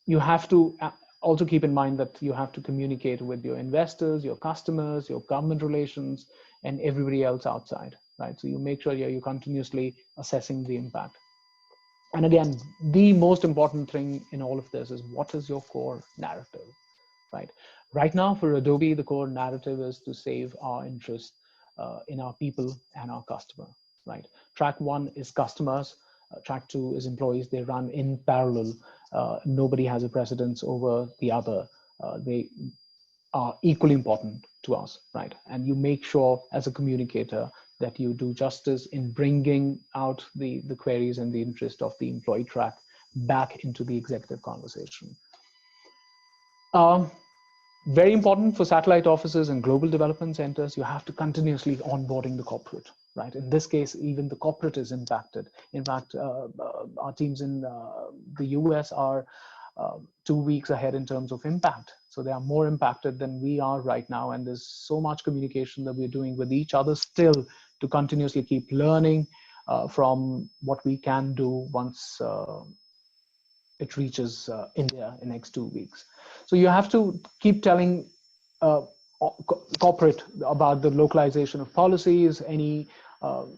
you have to also keep in mind that you have to communicate with your investors, your customers, your government relations, and everybody else outside, right? So you make sure you're continuously assessing the impact. And again, the most important thing in all of this is, what is your core narrative? Right. Right now for Adobe, the core narrative is to save our interest in our people and our customer. Right. Track one is customers. Track two is employees. They run in parallel. Nobody has a precedence over the other. They are equally important to us. Right. And you make sure as a communicator that you do justice in bringing out the queries and the interest of the employee track back into the executive conversation. Very important for satellite offices and global development centers, you have to continuously onboarding the corporate, right? In this case, even the corporate is impacted. In fact, our teams in the US are 2 weeks ahead in terms of impact. So they are more impacted than we are right now. And there's so much communication that we're doing with each other still to continuously keep learning from what we can do once it reaches India in the next 2 weeks. So you have to keep telling corporate about the localization of policies, any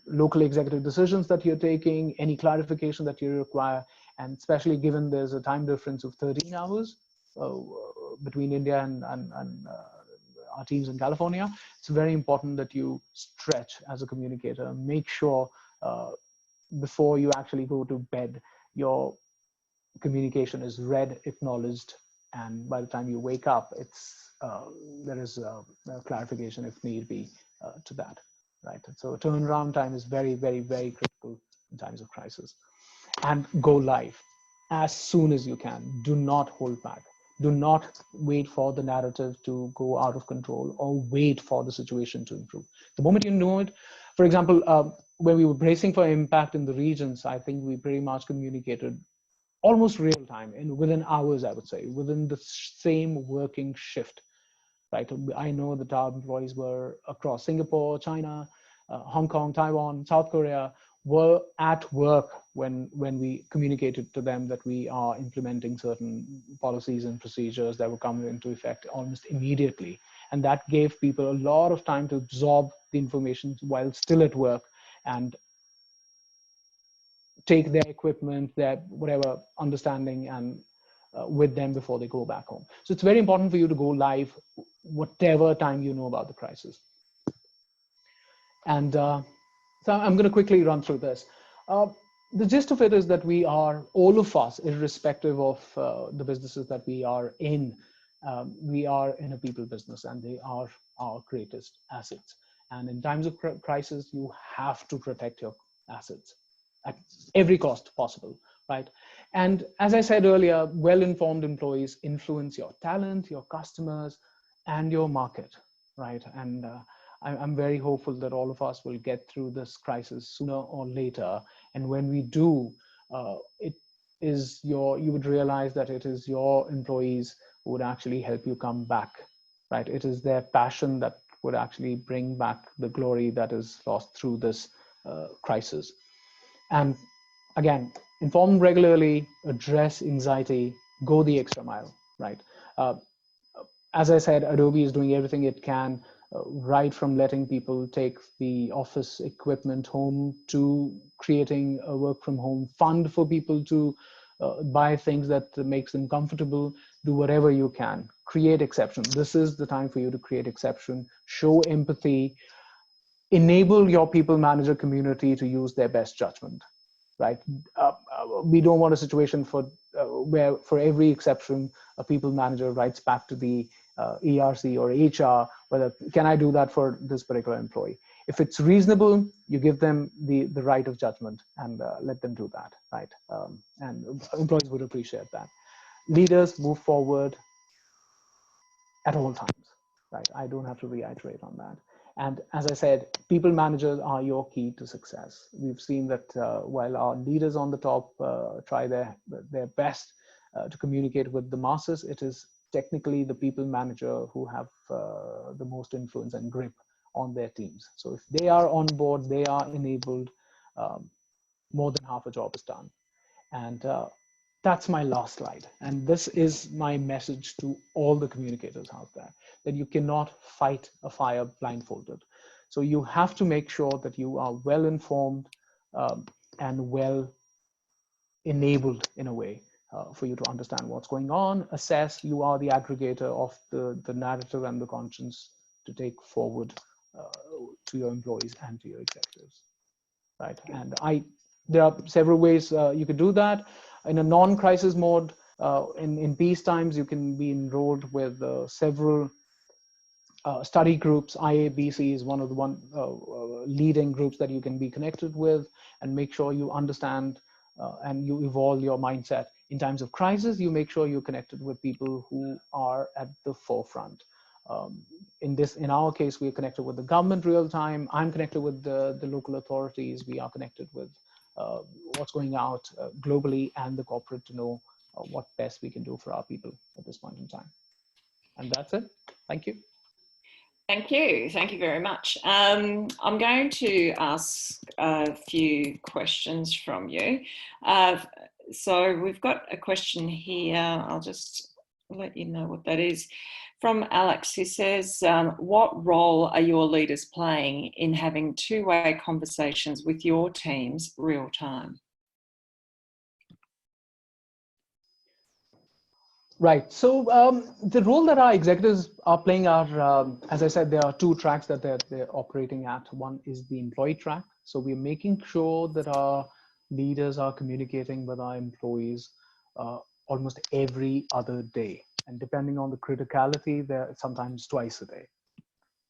local executive decisions that you're taking, any clarification that you require, and especially given there's a time difference of 13 hours between India and our teams in California, it's very important that you stretch as a communicator. Make sure before you actually go to bed, your communication is read, acknowledged, and by the time you wake up, there is a clarification if need be to that, right? So turnaround time is very, very, very critical in times of crisis. And go live as soon as you can. Do not hold back. Do not wait for the narrative to go out of control or wait for the situation to improve. The moment you know it, for example, when we were bracing for impact in the regions, I think we pretty much communicated almost real time, within hours, I would say, within the same working shift, right? I know that our employees were across Singapore, China, Hong Kong, Taiwan, South Korea, were at work when we communicated to them that we are implementing certain policies and procedures that will come into effect almost immediately. And that gave people a lot of time to absorb the information while still at work and take their equipment, their whatever understanding, and with them before they go back home. So it's very important for you to go live whatever time you know about the crisis. And so I'm going to quickly run through this. The gist of it is that we are, all of us, irrespective of the businesses that we are in a people business, and they are our greatest assets. And in times of crisis, you have to protect your assets at every cost possible, right? And as I said earlier, well-informed employees influence your talent, your customers, and your market, right? And I'm very hopeful that all of us will get through this crisis sooner or later. And when we do, you would realize that it is your employees who would actually help you come back, right? It is their passion that would actually bring back the glory that is lost through this crisis. And again, inform regularly, address anxiety, go the extra mile, right? As I said, Adobe is doing everything it can right from letting people take the office equipment home to creating a work from home fund for people to buy things that makes them comfortable. Do whatever you can, create exception. This is the time for you to create exception, show empathy, enable your people manager community to use their best judgment, right? We don't want a situation where for every exception, a people manager writes back to the ERC or HR, whether can I do that for this particular employee? If it's reasonable, you give them the right of judgment and let them do that, right? And employees would appreciate that. Leaders move forward at all times, right? I don't have to reiterate on that. And as I said, people managers are your key to success. We've seen that while our leaders on the top try their best to communicate with the masses, it is technically the people manager who have the most influence and grip on their teams. So if they are on board, they are enabled, more than half a job is done. And that's my last slide. And this is my message to all the communicators out there, that you cannot fight a fire blindfolded. So you have to make sure that you are well informed and well enabled in a way for you to understand what's going on, assess. You are the aggregator of the narrative and the conscience to take forward to your employees and to your executives, right? And there are several ways you could do that. In a non-crisis mode, in peace times, you can be enrolled with several study groups. IABC is one of the leading groups that you can be connected with, and make sure you understand and you evolve your mindset. In times of crisis, you make sure you're connected with people who are at the forefront. In our case, we are connected with the government real time. I'm connected with the local authorities. We are connected with what's going out globally and the corporate to know what best we can do for our people at this point in time. And that's it. Thank you. Thank you. Thank you very much. I'm going to ask a few questions from you. So we've got a question here. I'll just let you know what that is. From Alex, who says, what role are your leaders playing in having two-way conversations with your teams real time? Right. So the role that our executives are playing are, as I said, there are two tracks that they're operating at. One is the employee track. So we're making sure that our leaders are communicating with our employees almost every other day. And depending on the criticality, they're sometimes twice a day.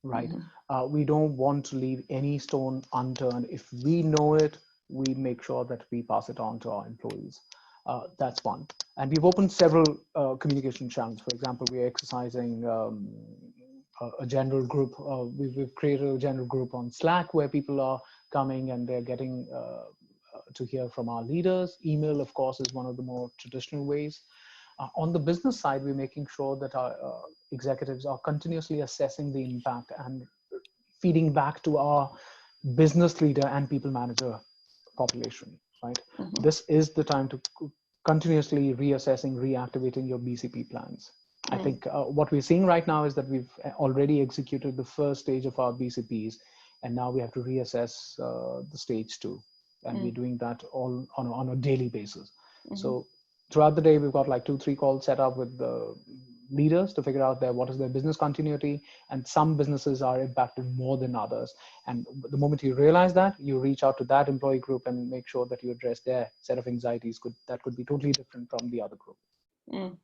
Right. Mm-hmm. We don't want to leave any stone unturned. If we know it, we make sure that we pass it on to our employees. That's one. And we've opened several communication channels. For example, we're exercising a general group. We've created a general group on Slack where people are coming and they're getting to hear from our leaders. Email, of course, is one of the more traditional ways. On the business side, we're making sure that our executives are continuously assessing the impact and feeding back to our business leader and people manager population, right? Mm-hmm. This is the time to continuously reassessing, reactivating your BCP plans. I think what we're seeing right now is that we've already executed the first stage of our BCPs, and now we have to reassess the stage 2. And we're doing that all on a daily basis. Mm-hmm. So throughout the day, we've got like 2-3 calls set up with the leaders to figure out what is their business continuity. And some businesses are impacted more than others. And the moment you realize that, you reach out to that employee group and make sure that you address their set of anxieties that could be totally different from the other group. Mm.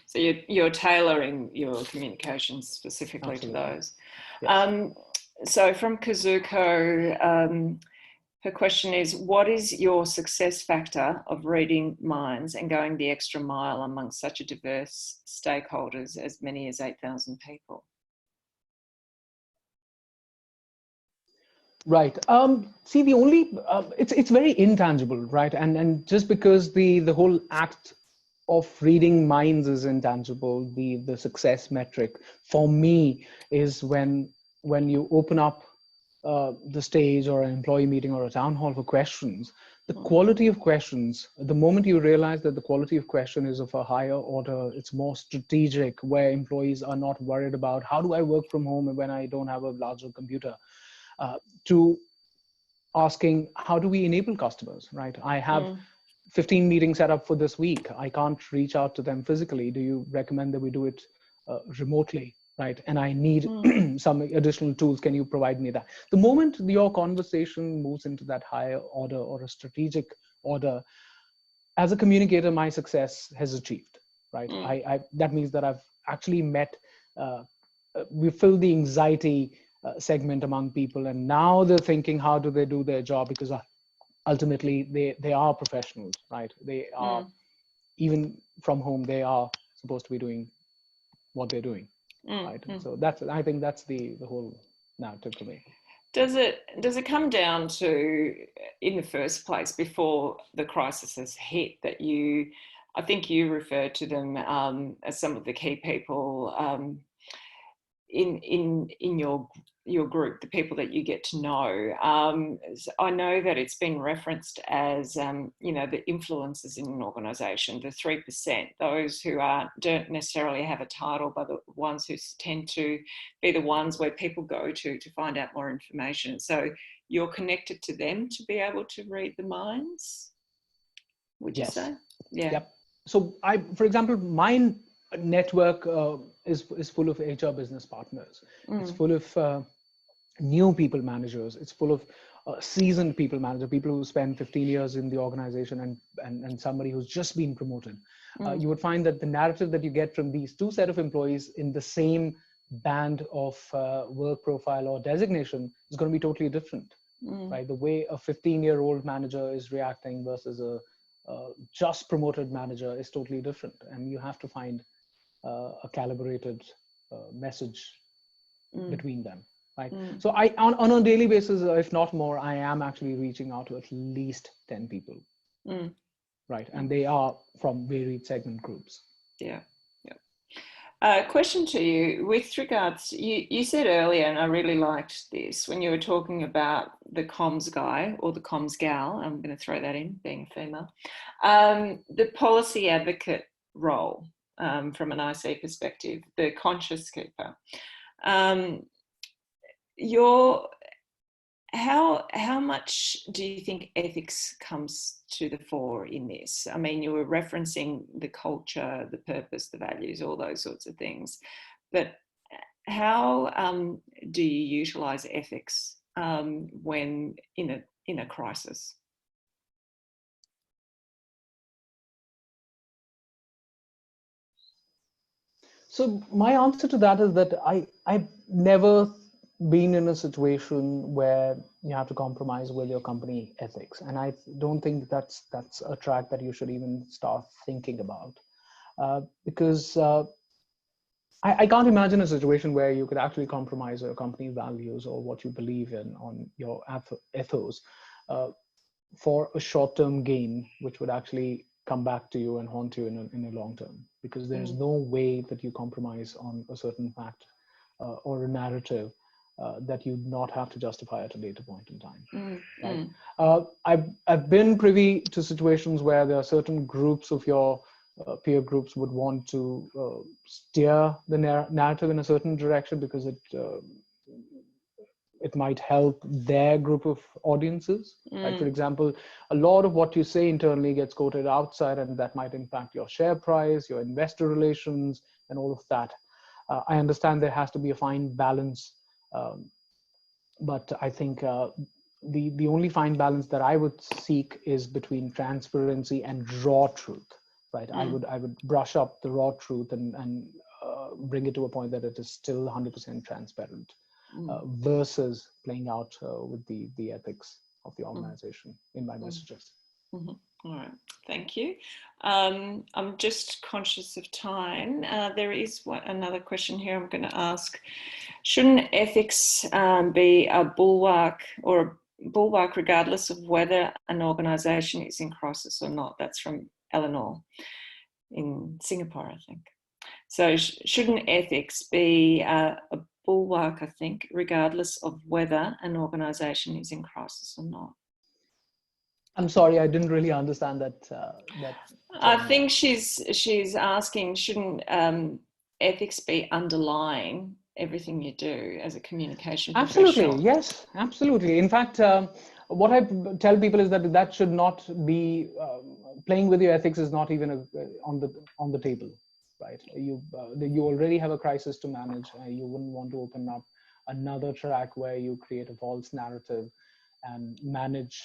So you're tailoring your communications specifically Absolutely. To those. Yes. So from Kazuko, her question is, what is your success factor of reading minds and going the extra mile amongst such a diverse stakeholders, as many as 8,000 people? Right. See, the only, it's very intangible, right? And just because the whole act of reading minds is intangible, the success metric for me is when you open up the stage or an employee meeting or a town hall for questions the quality of questions, the moment you realize that the quality of question is of a higher order, it's more strategic, where employees are not worried about how do I work from home when I don't have a larger computer, to asking how do we enable customers, right? I have 15 meetings set up for this week. I can't reach out to them physically. Do you recommend that we do it remotely, right? And I need some additional tools. Can you provide me that? The moment your conversation moves into that higher order or a strategic order, as a communicator, my success has achieved, right? That means that I've actually met, we filled the anxiety segment among people, and now they're thinking, how do they do their job? Because ultimately they are professionals, right? They are, even from home, they are supposed to be doing what they're doing, right? And so I think that's the whole narrative for me. Does it come down to, in the first place, before the crisis has hit, that I think you referred to them as some of the key people in your group, the people that you get to know. I know that it's been referenced as the influencers in an organisation, the 3%, those who don't necessarily have a title, but the ones who tend to be the ones where people go to find out more information. So you're connected to them to be able to read the minds, would you say? Yeah. Yep. So for example, my network is full of HR business partners. It's full of new people managers. It's full of seasoned people managers, people who spend 15 years in the organization, and somebody who's just been promoted. You would find that the narrative that you get from these two set of employees in the same band of work profile or designation is going to be totally different, right? The way a 15-year-old manager is reacting versus a just promoted manager is totally different, and you have to find a calibrated message between them, right? So on a daily basis, if not more, I am actually reaching out to at least 10 people, right? And they are from varied segment groups. Yeah. Question to you with regards, you said earlier, and I really liked this, when you were talking about the comms guy or the comms gal, I'm going to throw that in, being a female, the policy advocate role from an IC perspective, the conscience keeper. How much do you think ethics comes to the fore in this? I mean, you were referencing the culture, the purpose, the values, all those sorts of things, but how do you utilize ethics when in a crisis? So my answer to that is that I've never been in a situation where you have to compromise with your company ethics, and I don't think that's a track that you should even start thinking about, because I can't imagine a situation where you could actually compromise your company values or what you believe in on your ethos for a short-term gain, which would actually come back to you and haunt you in a long term, because there's no way that you compromise on a certain fact or a narrative that you not have to justify at a later point in time. Right? I've been privy to situations where there are certain groups of your peer groups would want to steer the narrative in a certain direction because it might help their group of audiences. Like, for example, a lot of what you say internally gets quoted outside, and that might impact your share price, your investor relations, and all of that. I understand there has to be a fine balance, but I think the only fine balance that I would seek is between transparency and raw truth. Right? I would brush up the raw truth and bring it to a point that it is still 100% transparent. Versus playing out with the ethics of the organization in my messages. All right, thank you. I'm just conscious of time. There is another question here I'm going to ask. Shouldn't ethics be a bulwark regardless of whether an organization is in crisis or not? That's from Eleanor in Singapore, I think. So shouldn't ethics be a bulwark, I think, regardless of whether an organisation is in crisis or not? I'm sorry, I didn't really understand that. That I term. think she's asking, shouldn't ethics be underlying everything you do as a communication Absolutely, professional? yes, absolutely. In fact, what I tell people is that that should not be playing with your ethics is not even on the table, right? You already have a crisis to manage. You wouldn't want to open up another track where you create a false narrative and manage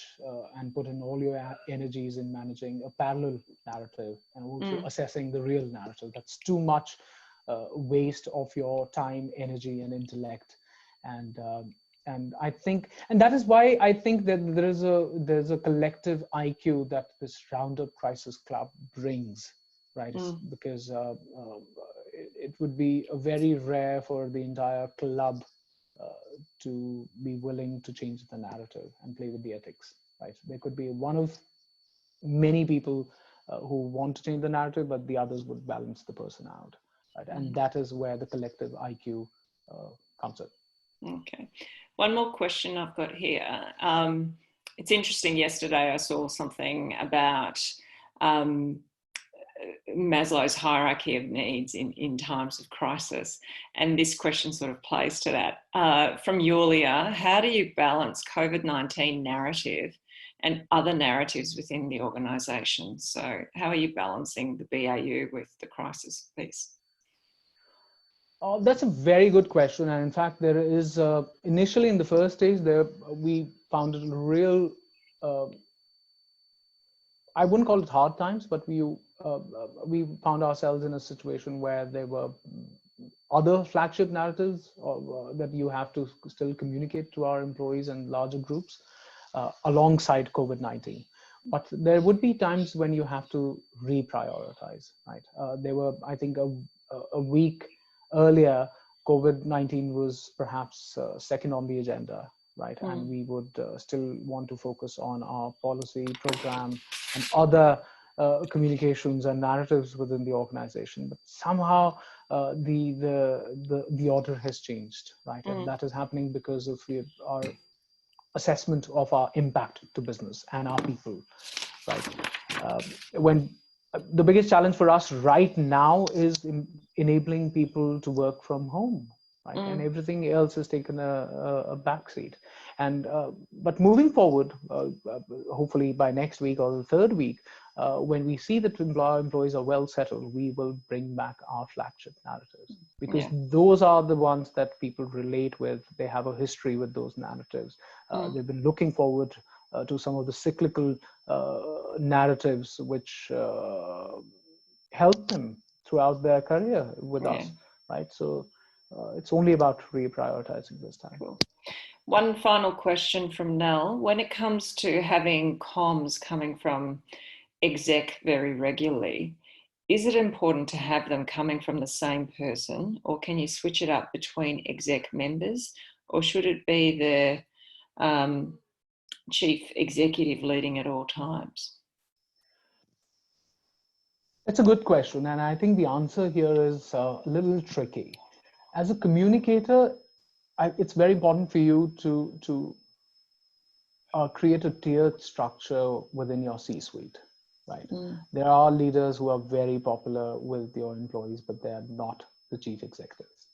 and put in all your energies in managing a parallel narrative and also assessing the real narrative. That's too much waste of your time, energy, and intellect. And I think, and that is why I think that there's a collective IQ that this Roundup Crisis Club brings, right? Because it would be very rare for the entire club to be willing to change the narrative and play with the ethics, right? There could be one of many people who want to change the narrative, but the others would balance the person out, right? And that is where the collective IQ comes in. Okay. One more question I've got here. It's interesting, yesterday I saw something about Maslow's hierarchy of needs in times of crisis. And this question sort of plays to that. From Yulia, how do you balance COVID-19 narrative and other narratives within the organisation? So how are you balancing the BAU with the crisis piece? That's a very good question. And in fact, there is initially in the first stage there, we found it a real, I wouldn't call it hard times, but we found ourselves in a situation where there were other flagship narratives that you have to still communicate to our employees and larger groups alongside COVID-19. But there would be times when you have to reprioritize, right? There were, I think, a week earlier, COVID-19 was perhaps second on the agenda, right? And we would still want to focus on our policy program and other communications and narratives within the organization. But somehow the order has changed, right? And that is happening because of our assessment of our impact to business and our people, right? When the biggest challenge for us right now is enabling people to work from home, right? And everything else has taken a backseat. And but moving forward, hopefully by next week or the third week, when we see that our employees are well settled, we will bring back our flagship narratives, because those are the ones that people relate with. They have a history with those narratives. They've been looking forward to some of the cyclical narratives which help them throughout their career with us, right? So it's only about reprioritizing this time. Cool. One final question from Nell. When it comes to having comms coming from exec very regularly, is it important to have them coming from the same person, or can you switch it up between exec members, or should it be the chief executive leading at all times? That's a good question, and I think the answer here is a little tricky. As a communicator, it's very important for you to create a tiered structure within your C-suite, right? There are leaders who are very popular with your employees, but they are not the chief executives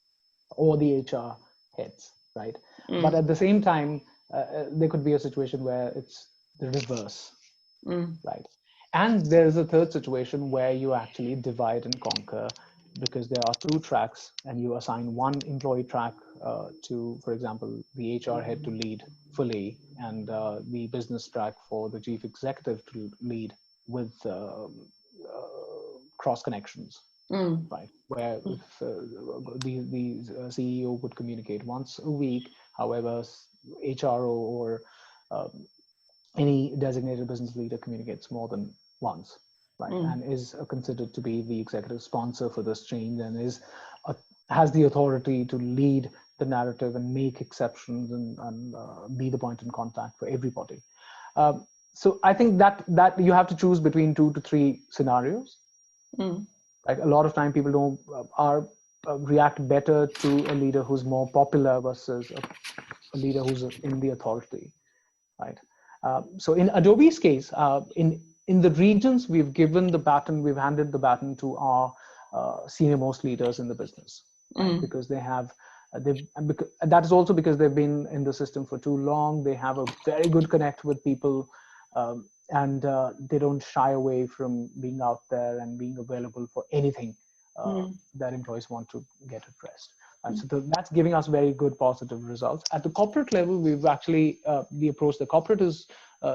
or the HR heads, right? But at the same time, there could be a situation where it's the reverse, right? And there is a third situation where you actually divide and conquer, because there are two tracks and you assign one employee track to, for example, the HR head to lead fully, and the business track for the chief executive to lead with cross connections, right? Where if, the CEO would communicate once a week, however, HRO or any designated business leader communicates more than once, right? And is considered to be the executive sponsor for this change, and has the authority to lead the narrative and make exceptions and be the point in contact for everybody. So I think that you have to choose between 2 to 3 scenarios. Right? A lot of time people don't react better to a leader who's more popular versus a leader who's in the authority, right? So in Adobe's case, in the regions, we've handed the baton to our senior most leaders in the business, right? Because they have, that is also because they've been in the system for too long. They have a very good connect with people, and they don't shy away from being out there and being available for anything that employees want to get addressed. And so that's giving us very good positive results. At the corporate level, we've actually, the approach the corporate is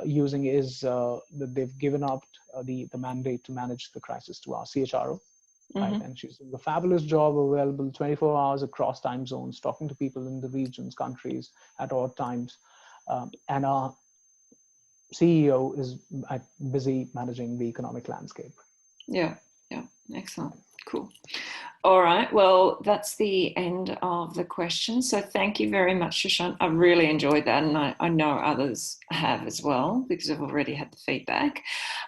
using is that they've given up the mandate to manage the crisis to our CHRO. Right? And she's doing a fabulous job, available 24 hours across time zones, talking to people in the regions, countries at all times. And our CEO is busy managing the economic landscape. Yeah, excellent, cool. All right, well, that's the end of the questions. So thank you very much, Sushant. I really enjoyed that, and I know others have as well, because I've already had the feedback.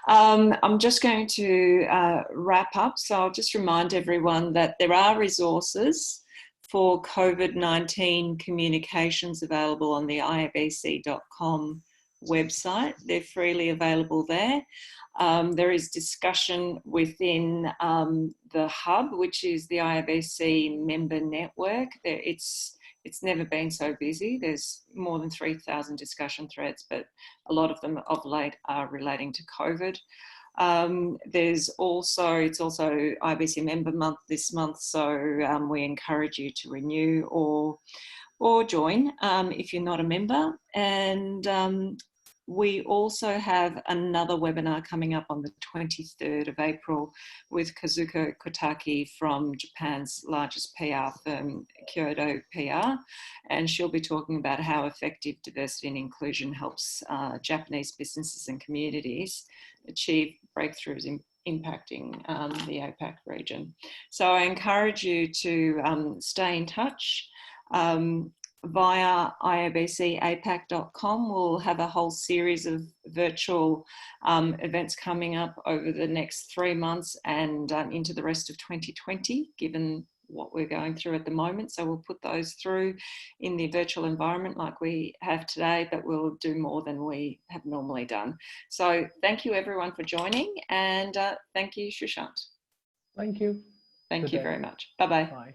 I'm just going to wrap up. So I'll just remind everyone that there are resources for COVID-19 communications available on the iabc.com website. They're freely available there. There is discussion within the hub, which is the IABC member network. It's never been so busy. There's more than 3,000 discussion threads, but a lot of them of late are relating to COVID. It's also IABC member month this month, so we encourage you to renew or join if you're not a member. And we also have another webinar coming up on the 23rd of April with Kazuko Kotaki from Japan's largest PR firm, Kyoto PR, and she'll be talking about how effective diversity and inclusion helps Japanese businesses and communities achieve breakthroughs impacting the APAC region. So I encourage you to stay in touch. Via iabcapac.com, we'll have a whole series of virtual events coming up over the next 3 months and into the rest of 2020, given what we're going through at the moment. So we'll put those through in the virtual environment like we have today, but we'll do more than we have normally done. So thank you everyone for joining, and thank you, Sushant. Thank you. Thank you very much. Bye-bye. Bye.